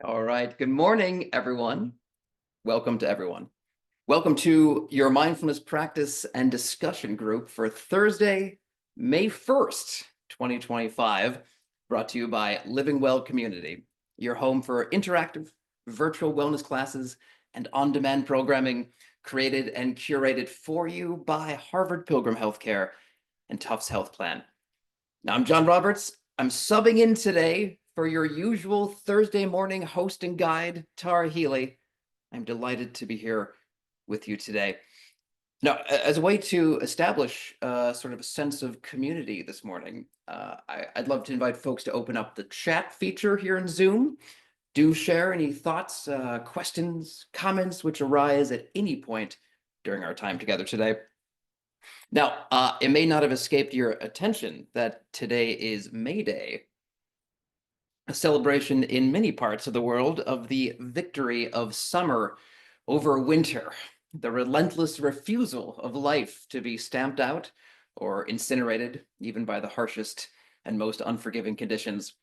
All right. Good morning, everyone. Welcome to everyone. Welcome to your mindfulness practice and discussion group for Thursday, May 1st, 2025, brought to you by Living Well Community, your home for interactive virtual wellness classes and on-demand programming created and curated for you by Harvard Pilgrim Healthcare and Tufts Health Plan. Now, I'm Jon Roberts. I'm subbing in today for your usual Thursday morning host and guide, Tara Healy. I'm delighted to be here with you today. Now, as a way to establish sort of a sense of community this morning, I'd love to invite folks to open up the chat feature here in Zoom. Do share any thoughts, questions, comments which arise at any point during our time together today. Now, it may not have escaped your attention that today is May Day, a celebration in many parts of the world of the victory of summer over winter, the relentless refusal of life to be stamped out or incinerated, even by the harshest and most unforgiving conditions.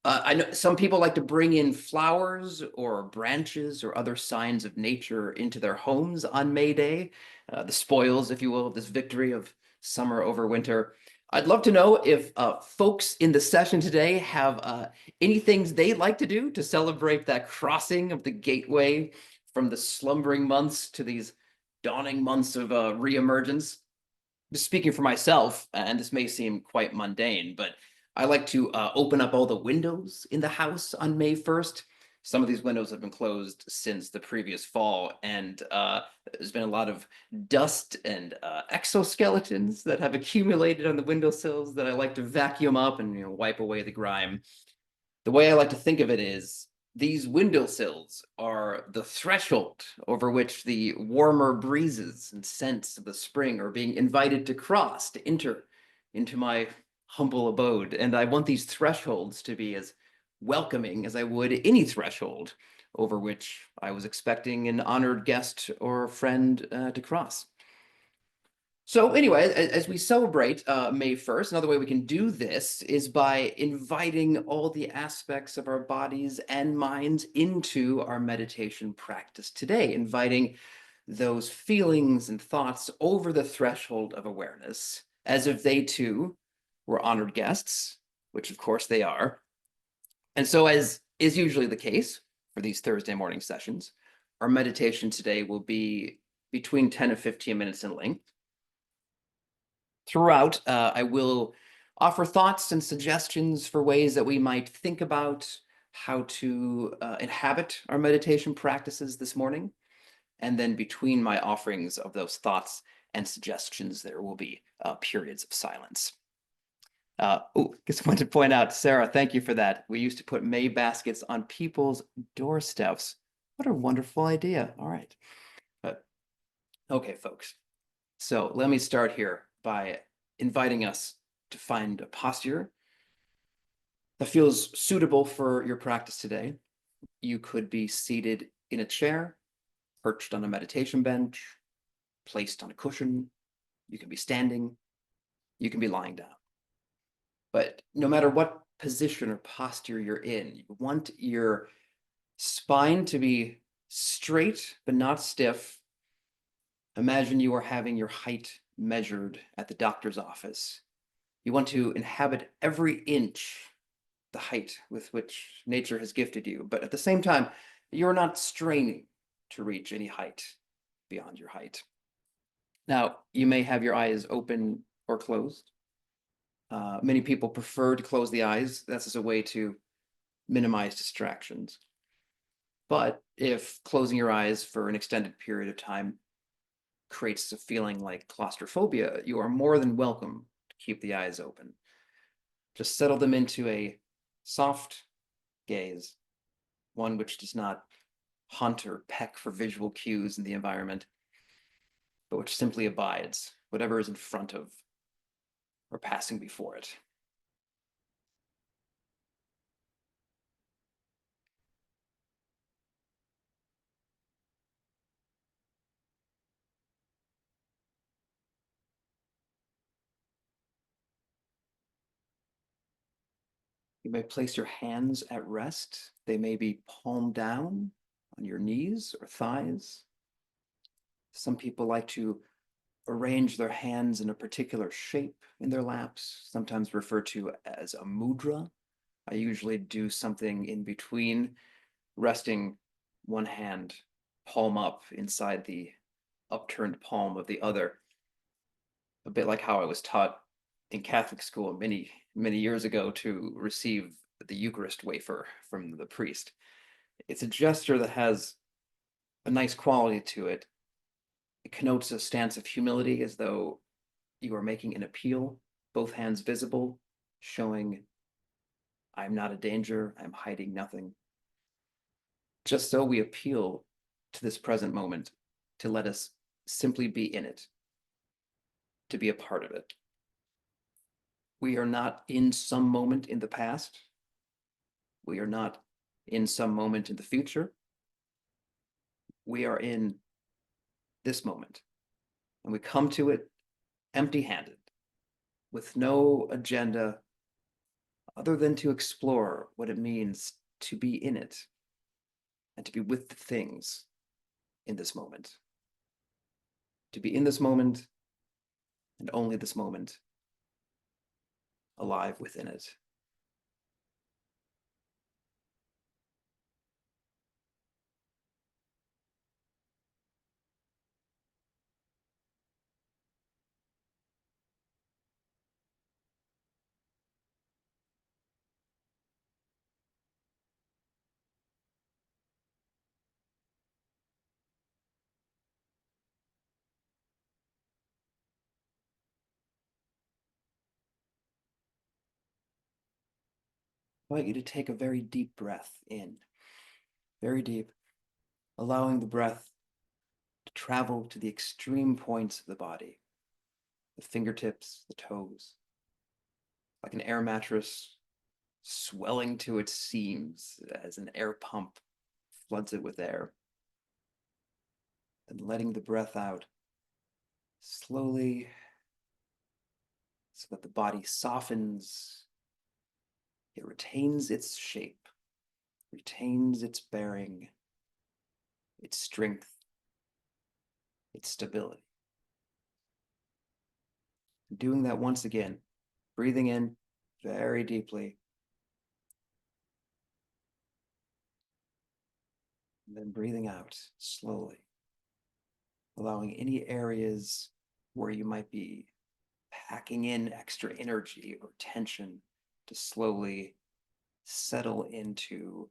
I know some people like to bring in flowers or branches or other signs of nature into their homes on May Day, the spoils, if you will, of this victory of summer over winter. I'd love to know if folks in the session today have any things they'd like to do to celebrate that crossing of the gateway from the slumbering months to these dawning months of reemergence. Just speaking for myself, and this may seem quite mundane, but I like to open up all the windows in the house on May 1st. Some of these windows have been closed since the previous fall, and there's been a lot of dust and exoskeletons that have accumulated on the windowsills that I like to vacuum up and wipe away the grime. The way I like to think of it is these windowsills are the threshold over which the warmer breezes and scents of the spring are being invited to cross, to enter into my humble abode. And I want these thresholds to be as welcoming as I would any threshold over which I was expecting an honored guest or friend to cross. So anyway, as we celebrate May 1st, another way we can do this is by inviting all the aspects of our bodies and minds into our meditation practice today, inviting those feelings and thoughts over the threshold of awareness as if they too were honored guests, which of course they are. And so, as is usually the case for these Thursday morning sessions, our meditation today will be between 10 and 15 minutes in length. Throughout, I will offer thoughts and suggestions for ways that we might think about how to inhabit our meditation practices this morning. And then between my offerings of those thoughts and suggestions, there will be periods of silence. Just wanted to point out, Sarah, thank you for that. We used to put May baskets on people's doorsteps. What a wonderful idea. All right. Okay, folks. So let me start here by inviting us to find a posture that feels suitable for your practice today. You could be seated in a chair, perched on a meditation bench, placed on a cushion. You can be standing. You can be lying down. But no matter what position or posture you're in, you want your spine to be straight but not stiff. Imagine you are having your height measured at the doctor's office. You want to inhabit every inch the height with which nature has gifted you, but at the same time, you're not straining to reach any height beyond your height. Now, you may have your eyes open or closed. Many people prefer to close the eyes. That's as a way to minimize distractions. But if closing your eyes for an extended period of time creates a feeling like claustrophobia, you are more than welcome to keep the eyes open. Just settle them into a soft gaze, one which does not hunt or peck for visual cues in the environment, but which simply abides whatever is in front of or passing before it. You may place your hands at rest. They may be palm down on your knees or thighs. Some people like to arrange their hands in a particular shape in their laps, sometimes referred to as a mudra. I usually do something in between, resting one hand palm up inside the upturned palm of the other, a bit like how I was taught in Catholic school many, many years ago to receive the Eucharist wafer from the priest. It's a gesture that has a nice quality to it. It connotes a stance of humility as though you are making an appeal, both hands visible, showing I'm not a danger, I'm hiding nothing. Just so we appeal to this present moment to let us simply be in it, to be a part of it. We are not in some moment in the past. We are not in some moment in the future. We are in this moment. And we come to it empty-handed, with no agenda other than to explore what it means to be in it and to be with the things in this moment. To be in this moment and only this moment, alive within it. I want you to take a very deep breath in, very deep, allowing the breath to travel to the extreme points of the body, the fingertips, the toes, like an air mattress swelling to its seams as an air pump floods it with air. And letting the breath out slowly so that the body softens. It retains its shape, retains its bearing, its strength, its stability. Doing that once again, breathing in very deeply, and then breathing out slowly, allowing any areas where you might be packing in extra energy or tension to slowly settle into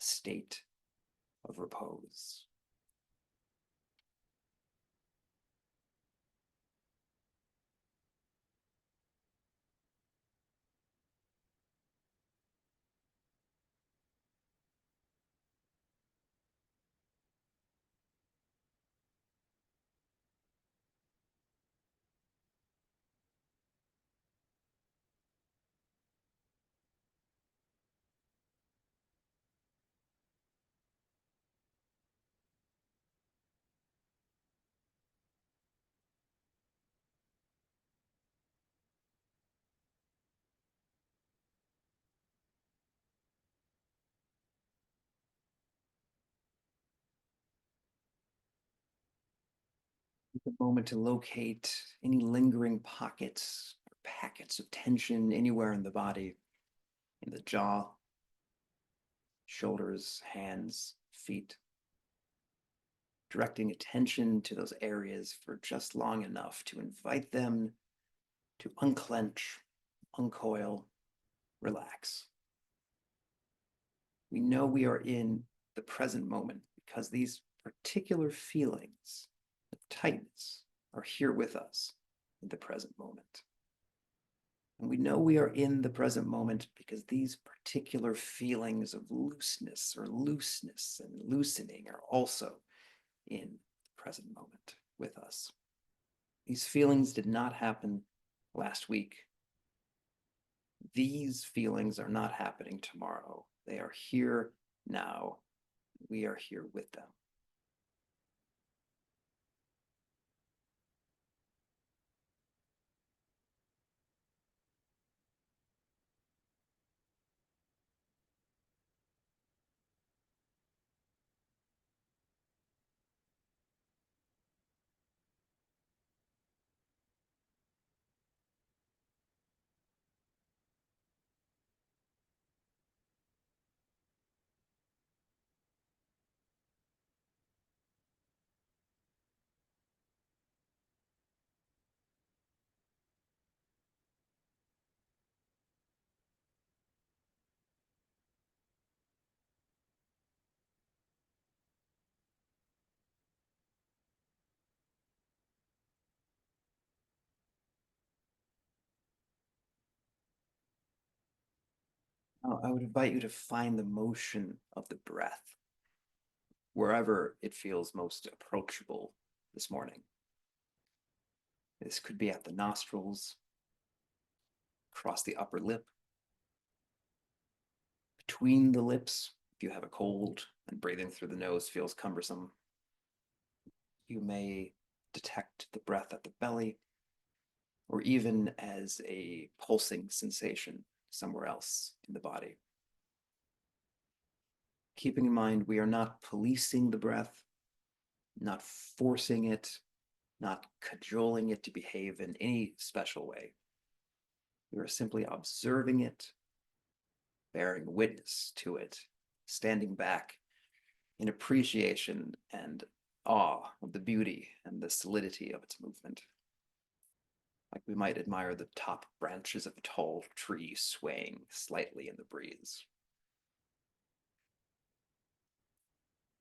a state of repose. Take a moment to locate any lingering pockets or packets of tension anywhere in the body, in the jaw, shoulders, hands, feet. Directing attention to those areas for just long enough to invite them to unclench, uncoil, relax. We know we are in the present moment because these particular feelings of tightness are here with us in the present moment. And we know we are in the present moment because these particular feelings of looseness and loosening are also in the present moment with us. These feelings did not happen last week. These feelings are not happening tomorrow. They are here now. We are here with them. Now, I would invite you to find the motion of the breath wherever it feels most approachable this morning. This could be at the nostrils, across the upper lip, between the lips. If you have a cold and breathing through the nose feels cumbersome, you may detect the breath at the belly, or even as a pulsing sensation somewhere else in the body. Keeping in mind, we are not policing the breath, not forcing it, not cajoling it to behave in any special way. We are simply observing it, bearing witness to it, standing back in appreciation and awe of the beauty and the solidity of its movement. Like we might admire the top branches of a tall tree swaying slightly in the breeze.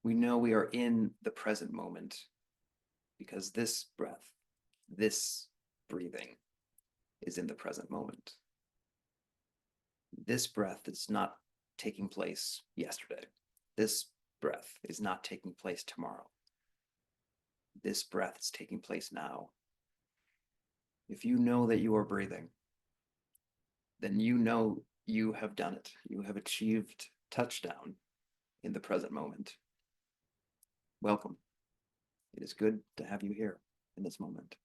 We know we are in the present moment because this breath, this breathing is in the present moment. This breath is not taking place yesterday. This breath is not taking place tomorrow. This breath is taking place now. If you know that you are breathing, then you know you have done it. You have achieved touchdown in the present moment. Welcome. It is good to have you here in this moment.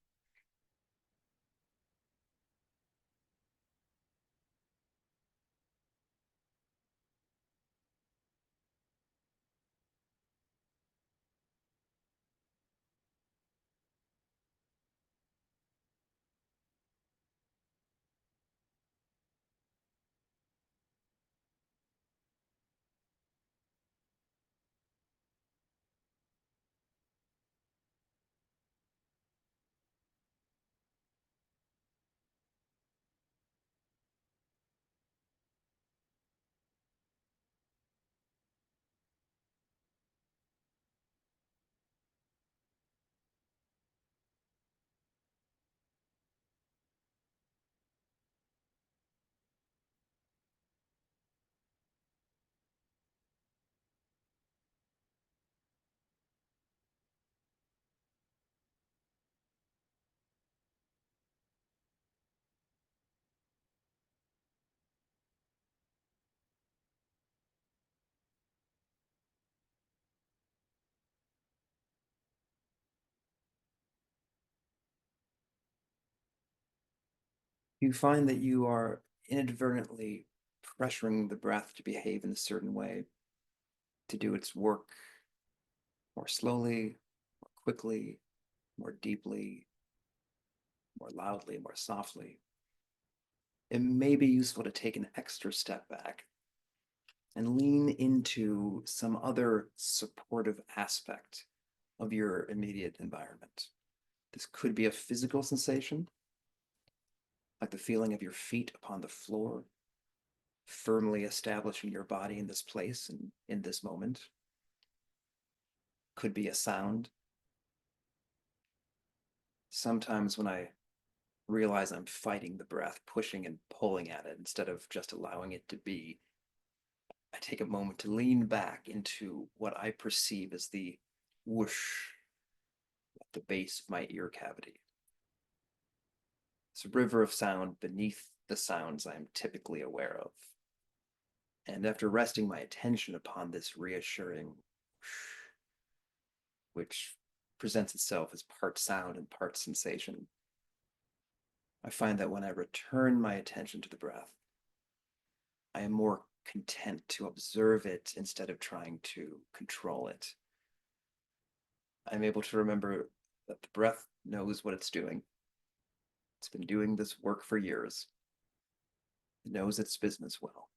You find that you are inadvertently pressuring the breath to behave in a certain way, to do its work more slowly, more quickly, more deeply, more loudly, more softly. It may be useful to take an extra step back and lean into some other supportive aspect of your immediate environment. This could be a physical sensation, like the feeling of your feet upon the floor, firmly establishing your body in this place and in this moment. Could be a sound. Sometimes when I realize I'm fighting the breath, pushing and pulling at it instead of just allowing it to be, I take a moment to lean back into what I perceive as the whoosh at the base of my ear cavity. It's a river of sound beneath the sounds I am typically aware of. And after resting my attention upon this reassuring whoosh, which presents itself as part sound and part sensation, I find that when I return my attention to the breath, I am more content to observe it instead of trying to control it. I'm able to remember that the breath knows what it's doing. It's been doing this work for years. It knows its business well.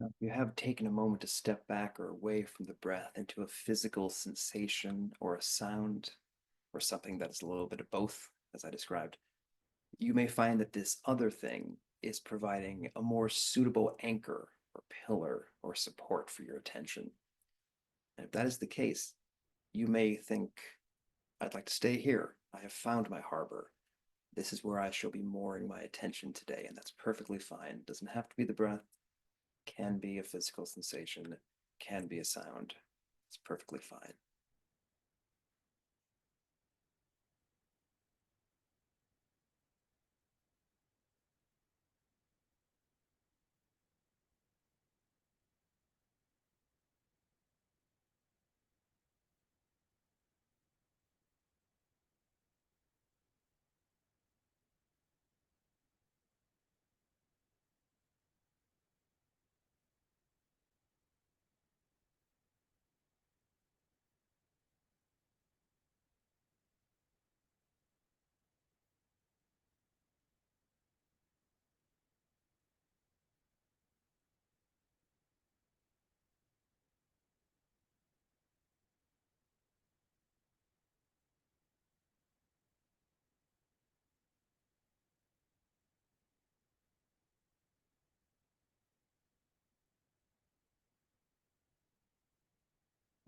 If you have taken a moment to step back or away from the breath into a physical sensation or a sound or something that is a little bit of both, as I described, you may find that this other thing is providing a more suitable anchor or pillar or support for your attention. And if that is the case, you may think, I'd like to stay here. I have found my harbor. This is where I shall be mooring my attention today, and that's perfectly fine. It doesn't have to be the breath, can be a physical sensation, can be a sound. It's perfectly fine.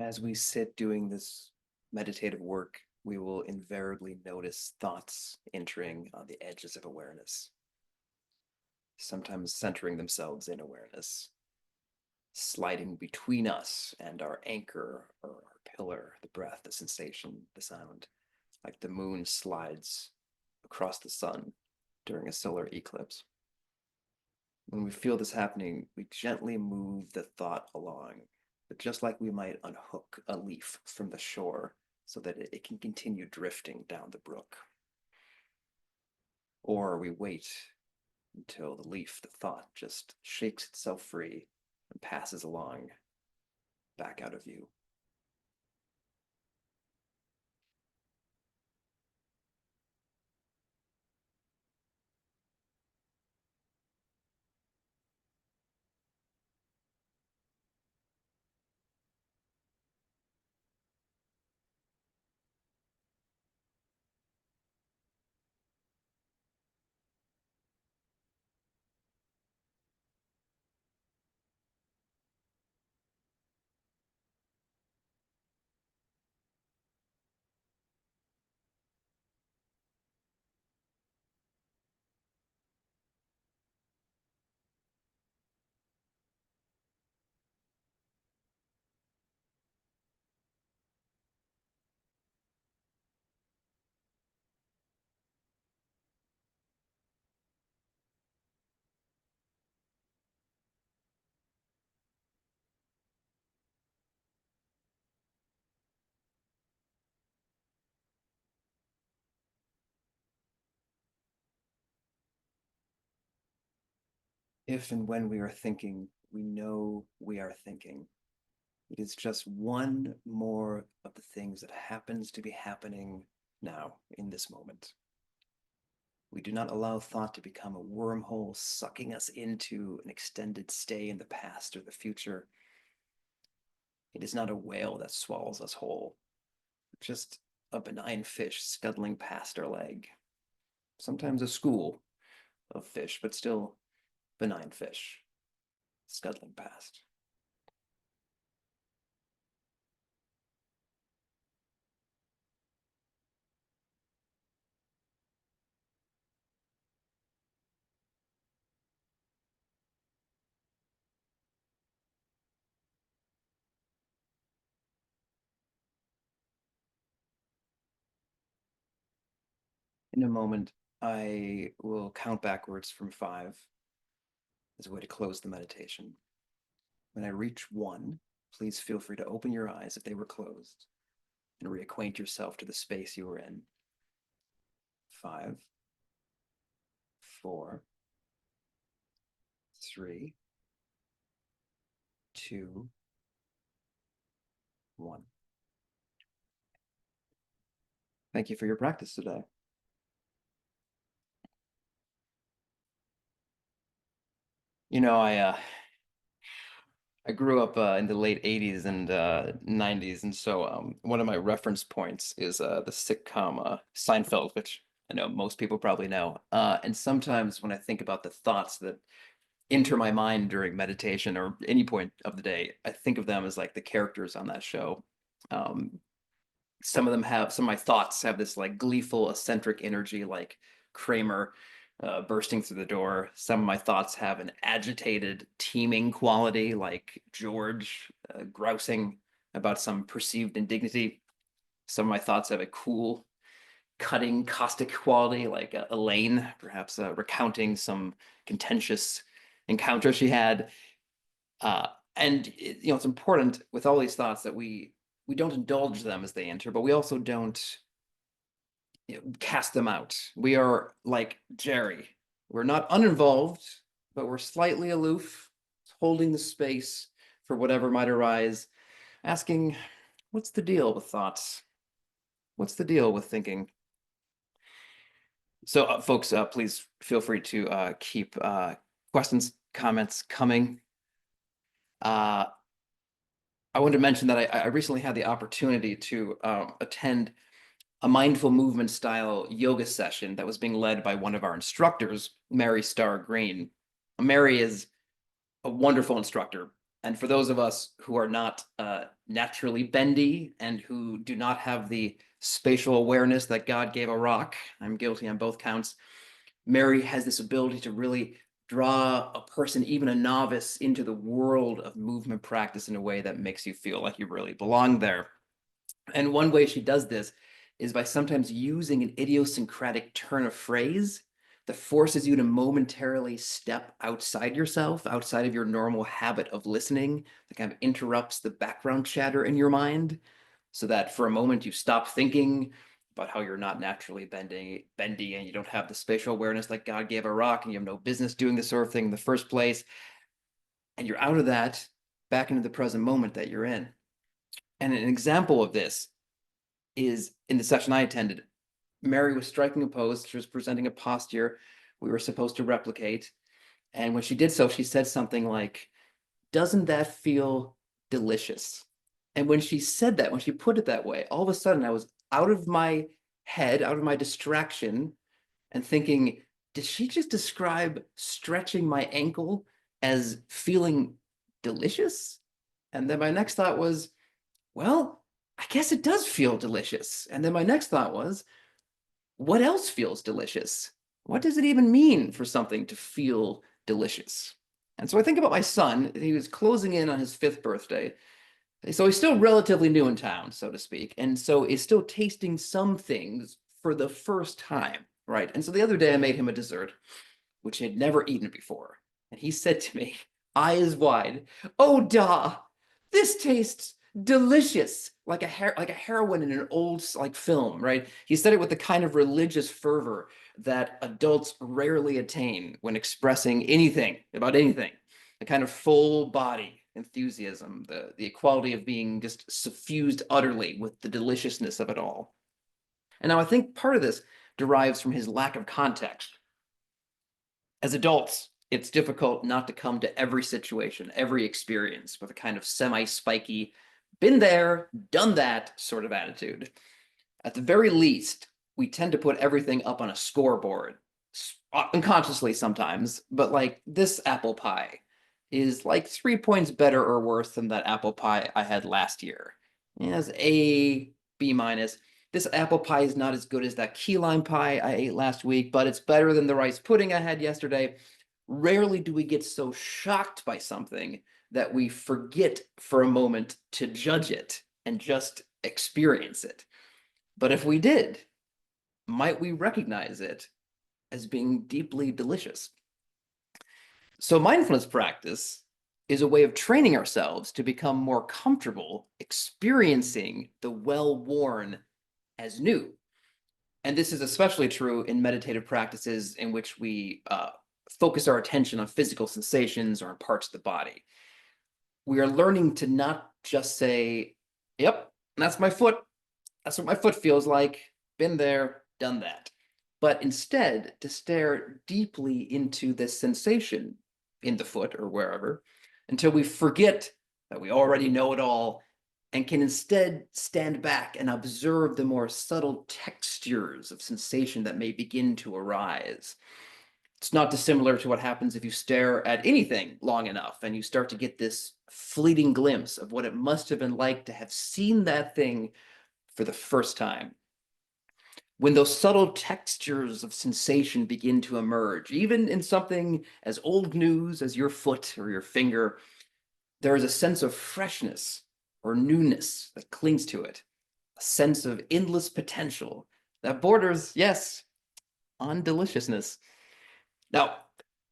As we sit doing this meditative work, we will invariably notice thoughts entering on the edges of awareness, sometimes centering themselves in awareness, sliding between us and our anchor or our pillar, the breath, the sensation, the sound, like the moon slides across the sun during a solar eclipse. When we feel this happening, we gently move the thought along, but just like we might unhook a leaf from the shore so that it can continue drifting down the brook. Or we wait until the leaf, the thought, just shakes itself free and passes along back out of view. If and when we are thinking, we know we are thinking. It is just one more of the things that happens to be happening now in this moment. We do not allow thought to become a wormhole sucking us into an extended stay in the past or the future. It is not a whale that swallows us whole, just a benign fish scuttling past our leg. Sometimes a school of fish, but still benign fish scuttling past. In a moment, I will count backwards from 5 as a way to close the meditation. When I reach 1, please feel free to open your eyes if they were closed and reacquaint yourself to the space you were in. 5, 4, 3, 2, 1. Thank you for your practice today. You know, I grew up in the late 80s and 90s, and so one of my reference points is the sitcom Seinfeld, which I know most people probably know. And sometimes when I think about the thoughts that enter my mind during meditation or any point of the day, I think of them as like the characters on that show. Um, some of my thoughts have this like gleeful, eccentric energy, like Kramer bursting through the door. Some of my thoughts have an agitated, teeming quality, like George grousing about some perceived indignity. Some of my thoughts have a cool, cutting, caustic quality, like Elaine, perhaps recounting some contentious encounter she had. Uh, and it's important with all these thoughts that we don't indulge them as they enter, but we also don't cast them out. We are like Jerry. We're not uninvolved, but we're slightly aloof, holding the space for whatever might arise, asking, what's the deal with thoughts? What's the deal with thinking? So, folks, please feel free to keep questions, comments coming. I wanted to mention that I recently had the opportunity to attend a mindful movement style yoga session that was being led by one of our instructors, Mary Starr Green. Mary is a wonderful instructor. And for those of us who are not naturally bendy and who do not have the spatial awareness that God gave a rock, I'm guilty on both counts, Mary has this ability to really draw a person, even a novice, into the world of movement practice in a way that makes you feel like you really belong there. And one way she does this is by sometimes using an idiosyncratic turn of phrase that forces you to momentarily step outside yourself, outside of your normal habit of listening, that kind of interrupts the background chatter in your mind, so that for a moment you stop thinking about how you're not naturally bendy and you don't have the spatial awareness that God gave a rock and you have no business doing this sort of thing in the first place. And you're out of that back into the present moment that you're in. And an example of this is in the session I attended. Mary was striking a pose. She was presenting a posture we were supposed to replicate. And when she did so, she said something like, "Doesn't that feel delicious?" And when she said that, when she put it that way, all of a sudden I was out of my head, out of my distraction, and thinking, did she just describe stretching my ankle as feeling delicious? And then my next thought was, well, I guess it does feel delicious. And then my next thought was, what else feels delicious? What does it even mean for something to feel delicious? And so I think about my son. He was closing in on his 5th birthday. So he's still relatively new in town, so to speak. And so is still tasting some things for the first time, right? And so the other day I made him a dessert, which he had never eaten before. And he said to me, eyes wide, "Oh, da, this tastes delicious," like a heroine in an old like film, right? He said it with the kind of religious fervor that adults rarely attain when expressing anything about anything, the kind of full body enthusiasm, the equality of being just suffused utterly with the deliciousness of it all. And now I think part of this derives from his lack of context. As adults, it's difficult not to come to every situation, every experience with a kind of semi-spiky, been there, done that sort of attitude. At the very least, we tend to put everything up on a scoreboard, unconsciously sometimes, but like this apple pie is like 3 points better or worse than that apple pie I had last year. It has A, B minus. This apple pie is not as good as that key lime pie I ate last week, but it's better than the rice pudding I had yesterday. Rarely do we get so shocked by something that we forget for a moment to judge it and just experience it. But if we did, might we recognize it as being deeply delicious? So mindfulness practice is a way of training ourselves to become more comfortable experiencing the well-worn as new. And this is especially true in meditative practices in which we focus our attention on physical sensations or on parts of the body. We are learning to not just say, "Yep, that's my foot. That's what my foot feels like. Been there, done that." But instead to stare deeply into the sensation in the foot or wherever, until we forget that we already know it all and can instead stand back and observe the more subtle textures of sensation that may begin to arise. It's not dissimilar to what happens if you stare at anything long enough and you start to get this fleeting glimpse of what it must have been like to have seen that thing for the first time. When those subtle textures of sensation begin to emerge, even in something as old news as your foot or your finger, there is a sense of freshness or newness that clings to it, a sense of endless potential that borders, yes, on deliciousness. Now,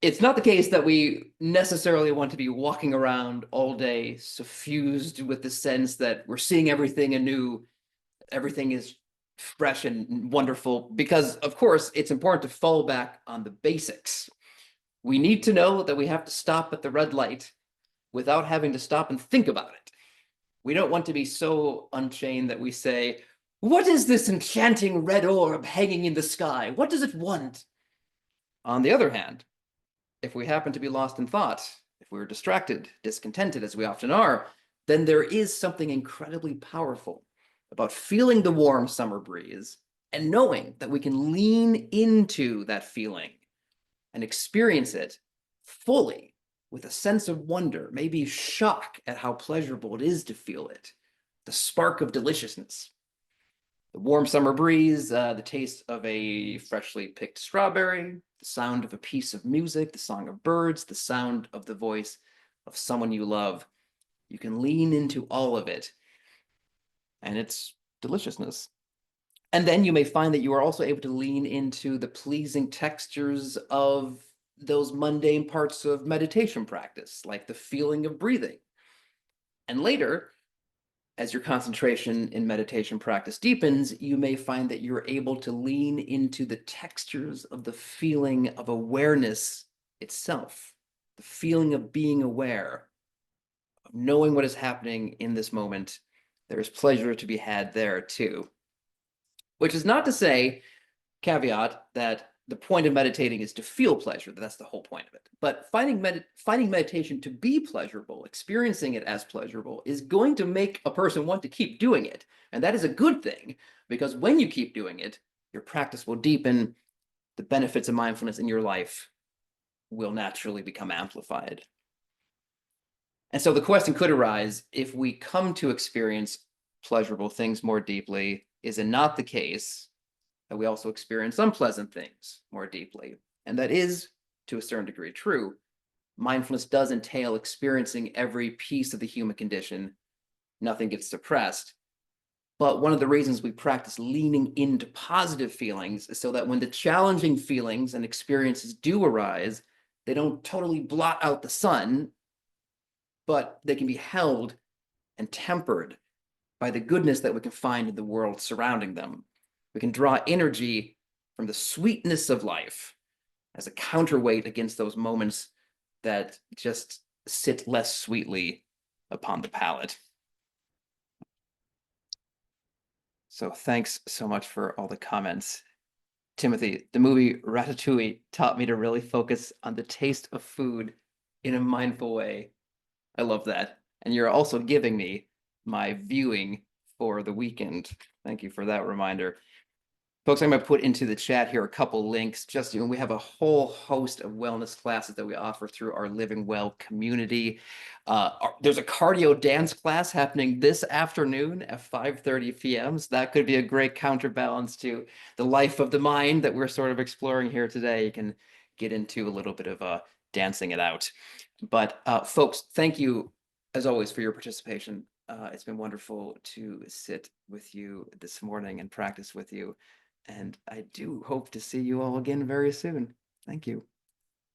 it's not the case that we necessarily want to be walking around all day suffused with the sense that we're seeing everything anew, everything is fresh and wonderful, because of course it's important to fall back on the basics. We need to know that we have to stop at the red light without having to stop and think about it. We don't want to be so unchained that we say, "What is this enchanting red orb hanging in the sky? What does it want?" On the other hand, if we happen to be lost in thought, if we're distracted, discontented, as we often are, then there is something incredibly powerful about feeling the warm summer breeze and knowing that we can lean into that feeling and experience it fully with a sense of wonder, maybe shock at how pleasurable it is to feel it, the spark of deliciousness. The warm summer breeze, the taste of a freshly picked strawberry, the sound of a piece of music, the song of birds, the sound of the voice of someone you love. You can lean into all of it, and it's deliciousness. And then you may find that you are also able to lean into the pleasing textures of those mundane parts of meditation practice, like the feeling of breathing. And later, as your concentration in meditation practice deepens, you may find that you're able to lean into the textures of the feeling of awareness itself, the feeling of being aware, of knowing what is happening in this moment. There is pleasure to be had there too. Which is not to say, caveat, that the point of meditating is to feel pleasure. That's the whole point of it. But finding meditation to be pleasurable, experiencing it as pleasurable, is going to make a person want to keep doing it. And that is a good thing, because when you keep doing it, your practice will deepen, the benefits of mindfulness in your life will naturally become amplified. And so the question could arise, if we come to experience pleasurable things more deeply, is it not the case that we also experience unpleasant things more deeply? And that is, to a certain degree, true. Mindfulness does entail experiencing every piece of the human condition. Nothing gets suppressed. But one of the reasons we practice leaning into positive feelings is so that when the challenging feelings and experiences do arise, they don't totally blot out the sun, but they can be held and tempered by the goodness that we can find in the world surrounding them. We can draw energy from the sweetness of life as a counterweight against those moments that just sit less sweetly upon the palate. So thanks so much for all the comments. Timothy, the movie Ratatouille taught me to really focus on the taste of food in a mindful way. I love that. And you're also giving me my viewing for the weekend. Thank you for that reminder. Folks, I'm going to put into the chat here a couple links. Just, we have a whole host of wellness classes that we offer through our Living Well community. There's a cardio dance class happening this afternoon at 5:30 p.m. So that could be a great counterbalance to the life of the mind that we're sort of exploring here today. You can get into a little bit of dancing it out. But folks, thank you as always for your participation. It's been wonderful to sit with you this morning and practice with you. And I do hope to see you all again very soon. Thank you.